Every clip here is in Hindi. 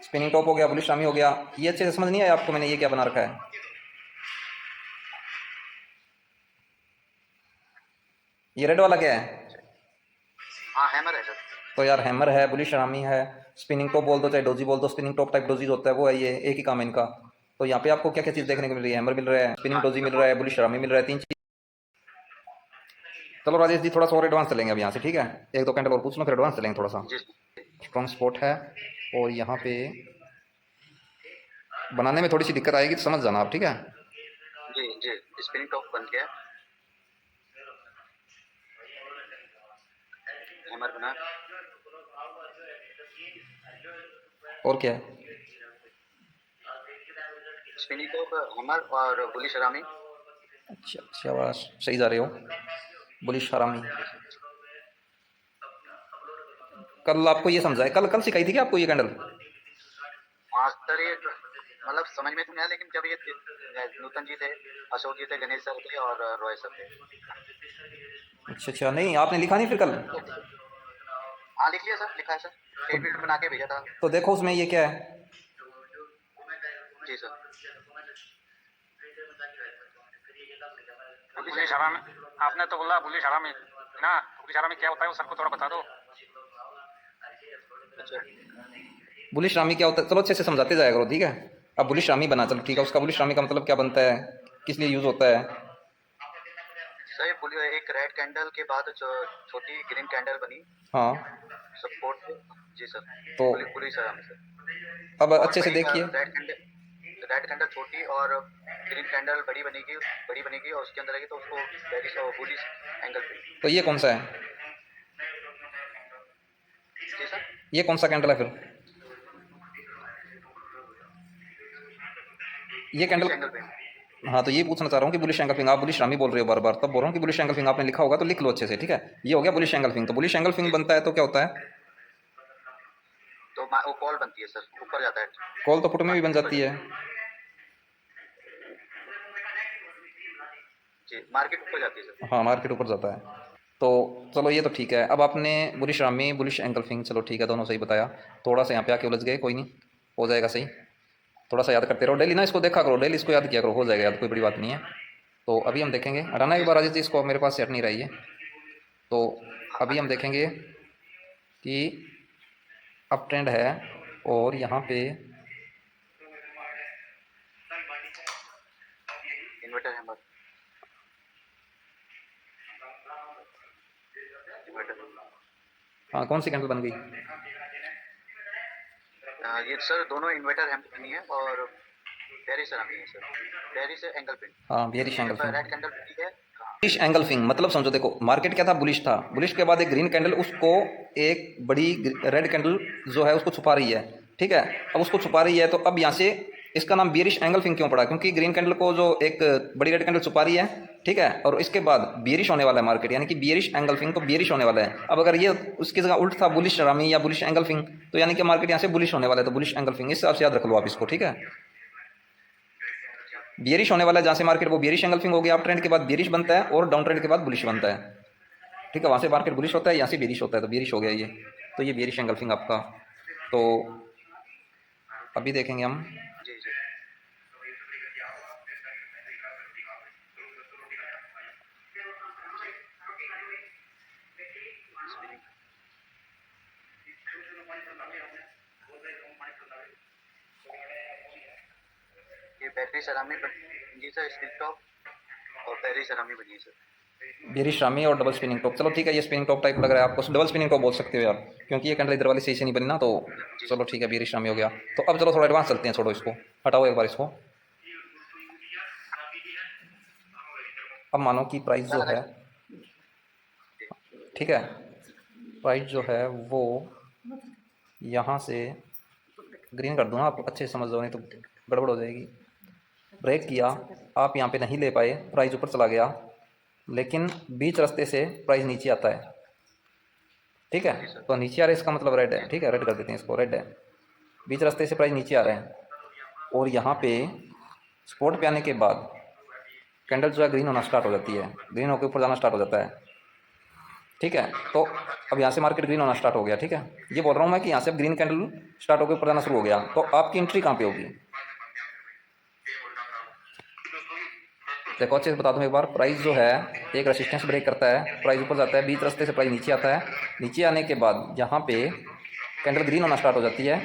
स्पिनिंग टॉप हो गया, बुलिश रामी हो गया। ये अच्छे से समझ नहीं आया आपको मैंने ये क्या बना रखा है? ये रेड वाला क्या है? हाँ हैमर है सर। तो यार हैमर है, बुलिश रामी है, स्पिनिंग टॉप बोल दो चाहे डोजी बोल दो, स्पिनिंग टॉप टाइप डोजीज होता है वो है, ये एक ही काम है इनका। तो यहाँ पे आपको क्या क्या चीज़ जी देखने सर। को मिल रही है? हैमर मिल रहा है, स्पिनिंग हाँ डोजी मिल रहा सपोर्ट। है, बुलिश रामी मिल रहा है, तीन चीज। चलो राजेश जी थोड़ा सा और एडवांस चलेंगे अब यहाँ से, ठीक है? एक दो कैंडल और पूछ लो फिर एडवांस चलेंगे थोड़ा सा। जी स्ट्रॉन्ग स्पॉट है और यहाँ पे बनाने में थोड़ी सी दिक्कत आएगी तो समझ जाना आप, ठीक है? जी जी। स्पिनिंग टॉप बन गया, हैमर बना। और क्या है? स्पिनिंग टॉप, हैमर और बुलिश रामी। अच्छा अच्छा, बस सही जा रहे हो। बुलिश हरामी। कल आपको ये समझाए, कल कल सिखाई थी क्या आपको ये कैंडल? मास्टर ये मतलब समझ में तो नहीं आया, लेकिन जब ये नूतन जी थे, अशोक जी थे, गणेश सर थे और रॉय सर थे। अच्छा अच्छा, नहीं आपने लिखा नहीं फिर कल? तो हाँ लिख लिया सर, लिखा है सर, तो टेबल बना के भेजा था। तो देखो उसमें ये क्या है? जी सर। पुलिस हरामी, आपने तो बोला पुलिस हरामी ना, पुलिस हरामी क्या होता है वो सर को थोड़ा बता दो। अच्छा बुलिश रामी क्या होता है? चलो अच्छे से समझाते जाया करो, ठीक है? अब बुलिश रामी बना, चलो ठीक है, उसका बुलिश रामी का मतलब क्या बनता है, किस लिए यूज होता है? सर, ये एक रेड कैंडल के बाद जो छोटी ग्रीन कैंडल बनी हाँ। सपोर्ट पे। जी सर। तो पूरी सर हमें सर। अब और अच्छे से बड़ी देखिए। रेड कैंडल छोटी और ग्रीन कैंडल बड़ी बनेगी और उसके अंदर रहेगी, तो उसको बेरिश और बुलिश एंगल पे। तो ये कौन सा है? जी सर। ये कौन सा कैंडल है फिर? ये बुलिश कैंडल। एंगल पे। हाँ तो ये पूछना चाह रहा हूँ कि बुलिश एंगल फिंग, आप बुलिश रामी बोल रहे हो बार बार, तब बोल रहा हूँ कि बुलिश एंगल फिंग आपने लिखा होगा तो लिख लो अच्छे से, ठीक है? ये हो गया बुलिश एंगल फिंग। तो बुलिश एंगल फिंग जी बनता है तो क्या होता है? तो वो कॉल बनती है सर, ऊपर जाता है। कॉल तो पुट में भी बन मार्केट ऊपर जाती है। जाता है। जी मार्केट ऊपर जाती है सर। हाँ मार्केट ऊपर जाता है। तो चलो ये तो ठीक है। अब आपने बुलिश रामी बुलिश एंगल फिंग, चलो ठीक है, दोनों सही बताया। थोड़ा सा यहाँ पे आके उलझ गए, कोई नहीं, हो जाएगा सही। थोड़ा सा याद करते रहो डेली ना, इसको देखा करो डेली, इसको याद किया करो, हो जाएगा याद, कोई बड़ी बात नहीं है। तो अभी हम देखेंगे, हटाना एक जी बार सर। अजीत जी इसको, मेरे पास सेट नहीं रही है। तो हाँ अभी हम देखेंगे कि अप ट्रेंड है और यहाँ पे इन्वर्टर हैमर। इन्वर्टर। हाँ कौन सी कैंडल बन गई? ये सर दोनों इन्वर्टर हैमर बनी है और पेरिस सर है सर। पेरिस एंगल पे। हाँ बेरिश ये एंगल फिंग। रेड कैंडल बनी है। हाँ बुलिश एंगल फिंग मतलब समझो, देखो मार्केट क्या था, बुलिश था, बुलिश के बाद एक ग्रीन कैंडल उसको एक बड़ी रेड कैंडल जो है उसको छुपा रही है, ठीक है? अब उसको छुपा रही है तो अब यहाँ से इसका नाम बियरिश एंगल फिंग क्यों पड़ा? क्योंकि ग्रीन कैंडल को जो एक बड़ी रेड कैंडल छुपा रही है, ठीक है, और इसके बाद बियरिश होने वाला है मार्केट, यानी कि बियरिश एंगल फिंग, तो बियरिश होने वाला है। अब अगर ये उसकी जगह उल्ट था बुलिश रामी या बुलिश एंगल फिंग, तो यानी कि मार्केट यहाँ से बुलिश होने वाला है, तो बुलिश एंगल फिंग, इस हिसाब से याद रख लो आप इसको, ठीक है? बियरिश होने वाला है जहाँ से मार्केट, वो बियरिश एंगल फिंग हो गया। अप ट्रेंड के बाद बियरिश बनता है और डाउन ट्रेंड के बाद बुलिश बनता है, ठीक है? वहाँ से मार्केट बुलिश होता है, यहाँ से बियरिश होता है, तो बियरिश हो गया ये। तो ये बियरिश एंगल फिंग आपका। तो अभी देखेंगे हम। जी जी। ये पेरिस सरामी बनी सर, स्टिक टॉप और पेरिस सरामी बनी सर। बियरिश रामी और डबल स्पिनिंग टॉप, चलो ठीक है, ये स्पिनिंग टॉप टाइप लग रहा है आपको, डबल स्पिनिंग टॉप बोल सकते हो यार, क्योंकि ये कैंडल इधर वाली सही से नहीं बनी ना, तो जी चलो सर। ठीक है, बियरिश रामी हो गया। तो अब चलो थोड़ा एडवांस चलते हैं, छोड़ो इसको, हटाओ एक बार इसको। अब मानो कि प्राइस जो है, ठीक है, प्राइस जो है वो यहाँ से ग्रीन कर दूँ ना, आप अच्छे से समझ लो, नहीं तो गड़बड़ हो जाएगी। ब्रेक किया, आप यहाँ पे नहीं ले पाए, प्राइस ऊपर चला गया, लेकिन बीच रास्ते से प्राइस नीचे आता है, ठीक है? जी सर। तो नीचे आ रहा है इसका मतलब रेड है, जी ठीक है, रेड कर देते हैं इसको, रेड है। बीच रास्ते से प्राइस नीचे आ रहा है और यहाँ पे स्पॉट पे आने के बाद कैंडल जो है ग्रीन होना स्टार्ट हो जाती है, ग्रीन होकर ऊपर जाना स्टार्ट हो जाता है, ठीक है। तो अब यहाँ से मार्केट ग्रीन होना स्टार्ट हो गया, ठीक है। ये बोल रहा हूँ मैं कि यहाँ से अब ग्रीन कैंडल स्टार्ट होकर ऊपर जाना शुरू हो गया, तो आपकी एंट्री कहाँ पे होगी? देखो अच्छे से बता दूँ एक बार, प्राइस जो है एक रेसिस्टेंस ब्रेक करता है, प्राइस ऊपर जाता है, बीच रास्ते से प्राइस नीचे आता है, नीचे आने के बाद यहाँ पे कैंडल ग्रीन होना स्टार्ट हो जाती है,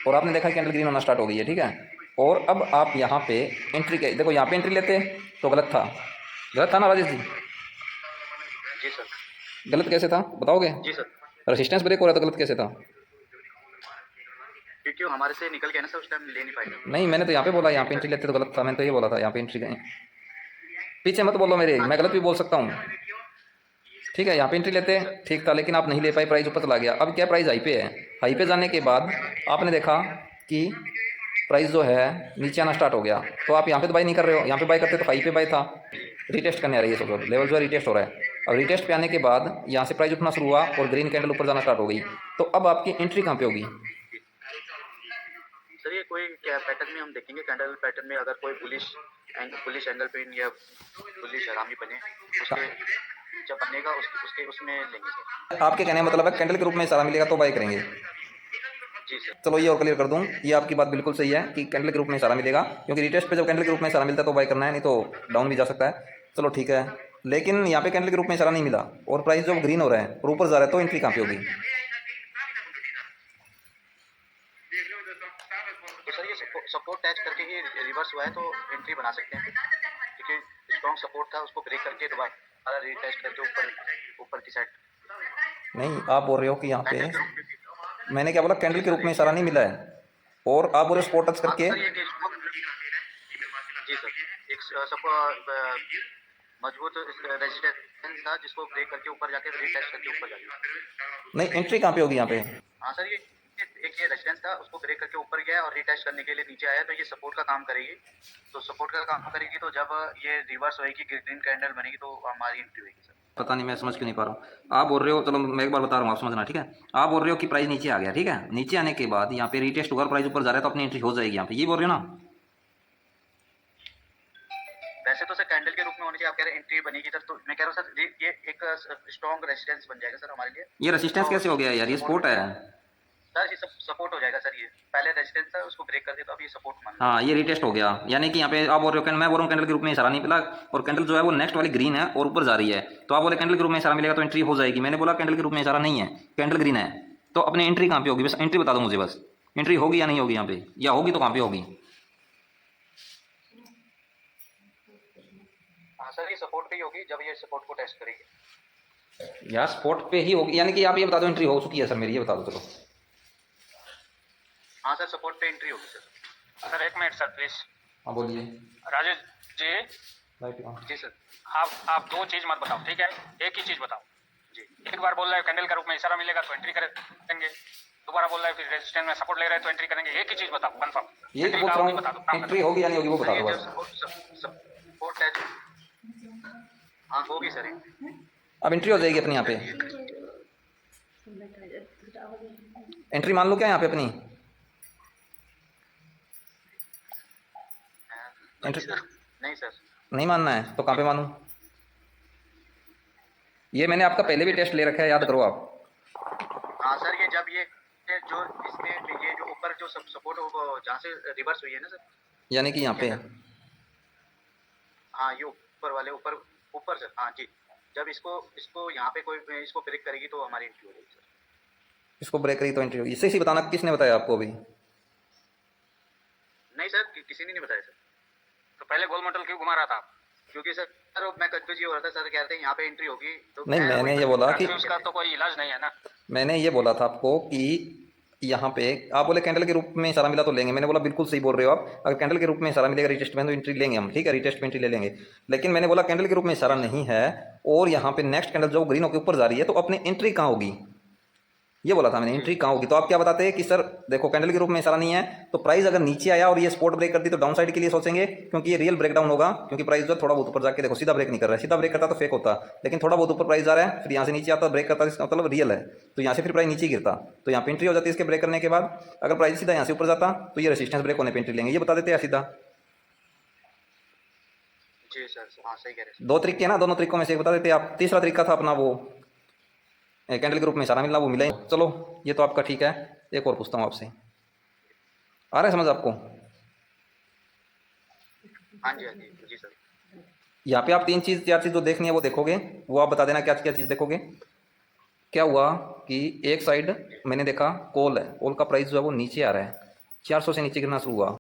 और आपने देखा कैंडल ग्रीन होना स्टार्ट हो गई है, ठीक है। और अब आप यहाँ पे एंट्री के देखो, यहाँ पे एंट्री लेते तो गलत था ना राजेश जी? जी सर। गलत कैसे था बताओगे? जी सर, रेसिस्टेंस ब्रेक हो रहा था, गलत कैसे था? क्योंकि वो हमारे से निकल गया ना सर, उस टाइम ले नहीं पाएगा। नहीं, मैंने तो यहाँ पे बोला यहाँ पे एंट्री लेते तो गलत था, मैंने तो ये बोला था यहाँ पे एंट्री गए। पीछे मत बोलो मेरे, मैं गलत भी बोल सकता हूँ, ठीक है। यहाँ पे एंट्री लेते ठीक था, लेकिन आप नहीं ले पाए, प्राइस ऊपर चला गया। अब क्या, प्राइस हाई पे है, हाई पे जाने के बाद आपने देखा कि प्राइस जो है नीचे आना स्टार्ट हो गया, तो आप यहाँ पे तो बाई नहीं कर रहे हो, यहाँ पे बाई करते तो हाई पे बाई था। रिटेस्ट करने आ रही है सब, लेवल जो है रिटेस्ट हो रहा है। अब रिटेस्ट पे आने के बाद यहाँ से प्राइस उठना शुरू हुआ और ग्रीन कैंडल ऊपर जाना स्टार्ट हो गई, तो अब आपकी एंट्री कहाँ पे होगी? सर ये कोई क्या पैटर्न में हम देखेंगे, कैंडल पैटर्न में अगर कोई बुलिश एंगल पे या बुलिश हरामी बने, उसके जब बनेगा उसके उसमें लेंगे सर। आपके कहने का मतलब है कैंडल के रूप में इशारा मिलेगा तो बाई करेंगे। जी सर। चलो ये और क्लियर कर दूं, ये आपकी बात बिल्कुल सही है कि कैंडल के रूप में इशारा मिलेगा, क्योंकि रिटेस्ट पे जब कैंडल के रूप में इशारा मिलता है तो बाई करना है, नहीं तो डाउन भी जा सकता है। चलो ठीक है, लेकिन यहाँ पे कैंडल के रूप में इशारा नहीं मिला और प्राइस जो ग्रीन हो रहा है और ऊपर जा रहा है, तो एंट्री कहाँ पे होगी? तो सर ये सपोर्ट टच करके ही रिवर्स हुआ है, तो एंट्री बना सकते हैं, क्योंकि स्ट्रॉन्ग सपोर्ट था, उसको ब्रेक करके दोबारा रीटेस्ट करके ऊपर की साइड। नहीं, आप बोल रहे हो कि यहाँ पे, मैंने क्या बोला, कैंडल के रूप में इशारा नहीं मिला है, और आप बोल रहे हो स्पॉट टच करके। जी सर, एक मजबूत रेजिस्टेंस था जिसको ब्रेक करके ऊपर जाके रीटेस्ट करके ऊपर जाके। नहीं, एंट्री कहाँ पे होगी यहाँ पे? हाँ सर, ये एक ये रेजिस्टेंस था, उसको ब्रेक करके ऊपर गया और रीटेस्ट करने के लिए नीचे आया, तो ये सपोर्ट का काम करेगी। तो सपोर्ट का काम करेगी, तो जब ये रिवर्स होएगी, ग्रीन कैंडल बनेगी, तो हमारी एंट्री होगी सर। पता नहीं, मैं समझ क्यों नहीं पा रहा हूँ। आप बोल रहे हो, चलो मैं एक बार बता रहा हूँ, आप समझना, ठीक है। आप बोल रहे हो कि प्राइस नीचे आ गया, ठीक है, नीचे आने के बाद यहाँ पे रीटेस्ट होगा, प्राइस ऊपर जा रहा है, तो अपनी एंट्री हो जाएगी यहाँ पे, ये बोल रहे हो ना? वैसे तो सर कैंडल के रूप में होनी चाहिए, आप कह रहे हैं एंट्री बनेगी सर, तो मैं कह रहा हूँ सर ये एक स्ट्रॉन्ग रेजिस्टेंस बन जाएगा सर हमारे लिए। ये रेसिस्टेंस कैसे हो गया यार, ये सपोर्ट है सर, ये सब सपोर्ट हो जाएगा सर, ये पहले रेजिस्टेंस था, उसको ब्रेक कर दिया, तो अब ये सपोर्ट मान। हाँ, ये रीटेस्ट हो गया, यानी कि यहाँ पे आप बोल रहे हो, मैं बोल रहा हूँ कैंडल के रूप में इशारा नहीं मिला, और कैंडल जो है वो नेक्स्ट वाली ग्रीन है और ऊपर जा रही है, तो आप बोले कैंडल के रूप में इशारा मिलेगा तो एंट्री हो जाएगी। मैंने बोला कैंडल के रूप में इशारा नहीं है, कैंडल ग्रीन है, तो अपनी एंट्री कहाँ पे होगी? बस एंट्री बता दो मुझे, बस एंट्री होगी या नहीं होगी यहाँ पे, या होगी तो कहाँ पे होगी? हाँ सर, ये सपोर्ट पे ही होगी, जब ये सपोर्ट को टेस्ट करेगी। यार स्पॉट पे ही होगी, यानी कि आप ये बता दो एंट्री हो चुकी है सर मेरी, ये बता दो चलो। हाँ सर, सपोर्ट पे एंट्री होगी सर। सर एक मिनट सर प्लीज। हाँ बोलिए। राजेश जी, जी सर। आप दो चीज मत बताओ, ठीक है, एक ही चीज बताओ जी। एक बार बोल रहे हैं कैंडल के रूप में इशारा मिलेगा तो एंट्री करेंगे, दोबारा बोल रहे हैं फिर रेजिस्टेंस में सपोर्ट ले रहे हैं तो एंट्री करेंगे, एक ही चीज बताओ कंफर्म। ये तो पूछ रहा हूँ, एंट्री होगी या नहीं होगी वो बता दो बस। सपोर्ट टच, हाँ होगी सर। अब एंट्री हो जाएगी अपनी यहाँ पे, एंट्री मान लो क्या यहाँ पे अपनी एंट्री? नहीं सर। नहीं मानना है तो कहाँ पे मानूं? ये मैंने आपका पहले भी टेस्ट ले रखा है, याद करो आप। हाँ सर, ये जब ये जो इसमें ये जो ऊपर जो सब सपोर्ट जहाँ से रिवर्स हुई है ना सर, यानी कि यहाँ पे, हाँ ये ऊपर वाले ऊपर ऊपर सर, हाँ जी, जब इसको यहाँ पे कोई इसको ब्रेक करेगी तो हमारी एंट्री हो जाएगी सर। इसको ब्रेक करी तो एंट्री होगी, इससे ही बताना किसने बताया आपको अभी? नहीं सर, किसी ने नहीं बताया सर। तो पहले गोल मेटल क्यों घुमा रहा था? क्योंकि सर मैं कंफ्यूज ये हो रहा था, सर कह रहे थे यहाँ पे एंट्री होगी, तो नहीं, मैंने ये बोला कि उसका तो कोई इलाज नहीं है ना। मैंने ये बोला था आपको कि यहाँ पे आप बोले कैंडल के रूप में इशारा मिला तो लेंगे, मैंने बोला बिल्कुल सही बोल रहे हो आप, अगर कैंडल के रूप में इशारा मिलेगा रिटेस्ट में तो एंट्री लेंगे हम, ठीक है, रिटेस्ट में एंट्री ले लेंगे। लेकिन मैंने बोला कैंडल के रूप में इशारा नहीं है और यहाँ पे नेक्स्ट कैंडल जो ग्रीन होकर ऊपर जा रही है, तो अपनी एंट्री कहाँ होगी, ये बोला था मैंने, एंट्री कहाँ होगी। तो आप क्या बताते हैं कि सर देखो कैंडल के रूप में इशारा नहीं है, तो प्राइस अगर नीचे आया और ये सपोर्ट ब्रेक करती तो डाउन साइड के लिए सोचेंगे, क्योंकि ये रियल ब्रेकडाउन होगा, क्योंकि प्राइस जो थोड़ा बहुत ऊपर जाके देखो सीधा ब्रेक नहीं कर रहा है, सीधा ब्रेक करता तो फेक होता, लेकिन थोड़ा बहुत ऊपर प्राइस जा रहा है, फिर यहाँ से नीचे आता ब्रेक करता, इसका मतलब रियल है, तो यहाँ से फिर प्राइस नीचे गिरता, तो यहाँ पे एंट्री हो जाती है इसके ब्रेक करने के बाद। अगर प्राइस सीधा यहाँ से ऊपर जाता तो ये रेसिस्टेंस ब्रेक होने पर एंट्री लेंगे, ये बता देते हैं सीधा। जी सर, हाँ सही कह रहे हैं। दो तरीके हैं ना, दोनों तरीकों में से एक बता देते आप, तीसरा तरीका था अपना वो कैंडल के रूप में इशारा मिलना वो मिला ही। चलो ये तो आपका ठीक है। एक और पूछता हूँ आपसे, आ रहा है समझ आपको? हाँ जी, हाँ जी, जी सर। यहाँ पे आप तीन चीज़ चार चीज़ जो देखनी है वो देखोगे, वो आप बता देना क्या क्या चीज़ देखोगे। क्या हुआ कि एक साइड मैंने देखा कॉल है, कॉल का प्राइस जो है वो नीचे आ रहा है, 400 से नीचे गिरना शुरू हुआ।